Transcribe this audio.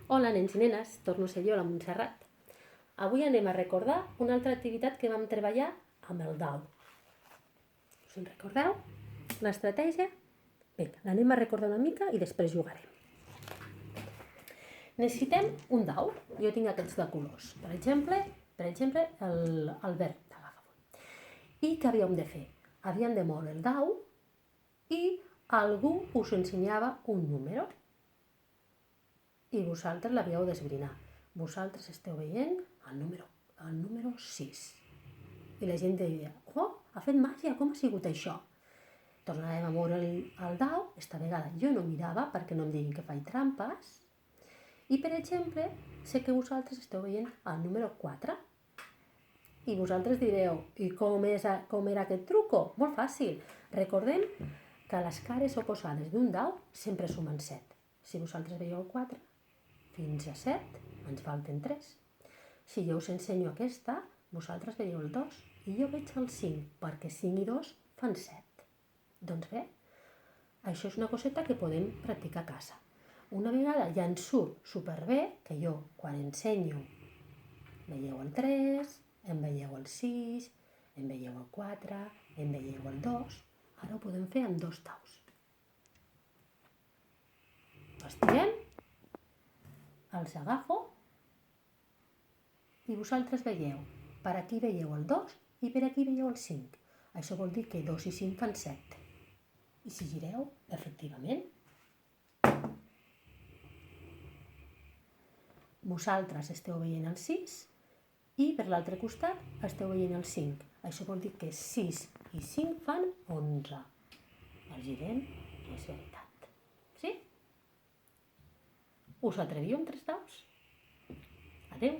Hola, nens i nenes, torno a ser jo, la Montserrat. Avui anem a recordar una altra activitat que vam treballar amb el dau. Us en recordeu? L'estratègia? Vinga, l'anem a recordar una mica i després jugarem. Necessitem un dau. Jo tinc aquests de colors. Per exemple, el verd. I què havíem de fer? Havíem de moure el dau i algú us ensenyava un número. I vosaltres l'havíeu d'esbrinar. Vosaltres esteu veient el número 6. I la gent deia, oh, ha fet màgia, com ha sigut això? Tornàvem a moure el dau, esta vegada jo no mirava perquè no em diguin que faig trampes. I, per exemple, sé que vosaltres esteu veient el número 4. I vosaltres direu, i com era aquest truco? Molt fàcil. Recordem que les cares oposades d'un dau sempre sumen 7. Si vosaltres veieu el 4, fins a 7 ens falten 3. Si jo us ensenyo aquesta, vosaltres veieu el 2 i jo veig el 5, perquè 5 i 2 fan 7. Doncs bé, això és una coseta que podem practicar a casa. Una vegada ja ens surt superbé, que jo quan ensenyo veieu el 3, em veieu el 6, em veieu el 4, em veieu el 2. Ara ho podem fer amb 2 daus. Els tirem, els agafo i vosaltres veieu. Per aquí veieu el 2 i per aquí veieu el 5. Això vol dir que 2 i 5 fan 7. I si gireu, efectivament, vosaltres esteu veient el 6 i per l'altre costat esteu veient el 5. Això vol dir que 6 i 5 fan 11. El girem i és veritat. Sí? Us atreviu amb 3 daus? Adéu!